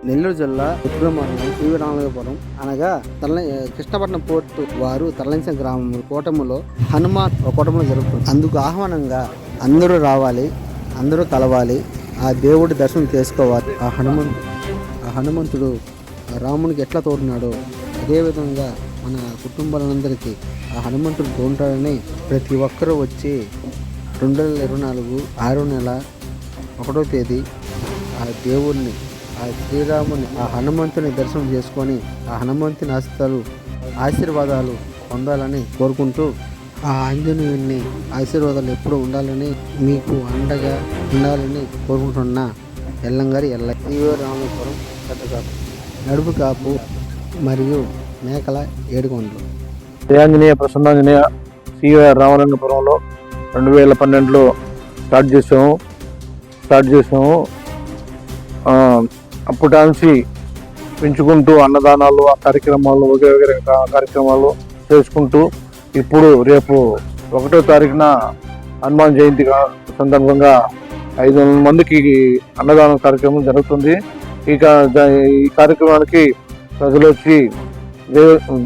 నెల్లూరు జిల్లా ఉత్తర మండలం శ్రీరామపురం అనగా కృష్ణపట్నం పోర్టు వారు తరలించిన గ్రామం కూటములో హనుమాన్ కూటములు జరుగుతుంది. అందుకు ఆహ్వానంగా అందరూ రావాలి, అందరూ కలవాలి, ఆ దేవుడి దర్శనం చేసుకోవాలి. ఆ హనుమంతుడు రామునికి ఎట్లా తోడున్నాడో అదేవిధంగా మన కుటుంబాలందరికీ ఆ హనుమంతుడు తోడుంటాడని ప్రతి ఒక్కరూ వచ్చి 2024 6వ నెల 1వ తేదీ ఆ దేవుడిని, ఆ శ్రీరాముని, ఆ హనుమంతుని దర్శనం చేసుకొని ఆ హనుమంతుని ఆశీర్వాదాలు పొందాలని కోరుకుంటూ, ఆ ఆంజనేయుని ఆశీర్వాదాలు ఎప్పుడు ఉండాలని, మీకు అండగా ఉండాలని కోరుకుంటున్న ఎల్లంగారి రామపురం పెద్దకాపు, నడుపు కాపు మరియు మేకల ఏడుకొండలు. ఆంజనేయ ప్రసన్నాంజనేయ శ్రీరామలింగపురంలో 2012లో స్టార్ట్ చేసాము. అప్పటి పెంచుకుంటూ అన్నదానాలు, ఆ కార్యక్రమాలు, వగైరే కార్యక్రమాలు చేసుకుంటూ ఇప్పుడు రేపు 1వ తారీఖున హనుమాన్ జయంతి సందర్భంగా 500 మందికి అన్నదానం కార్యక్రమం జరుగుతుంది. ఈ కార్యక్రమానికి ప్రజలు వచ్చి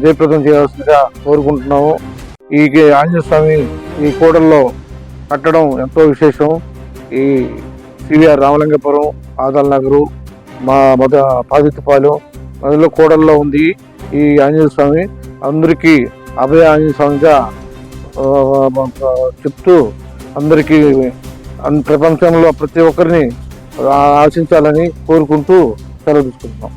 జయప్రదం చేయాల్సిందిగా కోరుకుంటున్నాము. ఈ ఆంజనేయ స్వామి ఈ కూడల్లో కట్టడం ఎంతో విశేషం. ఈ సివిఆర్ రామలింగపురం, ఆదాల్ నగరు, మా పాదిత్యపాలెం మొదలు కూడల్లో ఉంది ఈ ఆంజనేయ స్వామి. అందరికీ అభయ ఆంజనేయ స్వామిగా చెప్తూ అందరికీ ప్రపంచంలో ప్రతి ఒక్కరిని ఆశించాలని కోరుకుంటూ సెలవు తీసుకుంటున్నాం.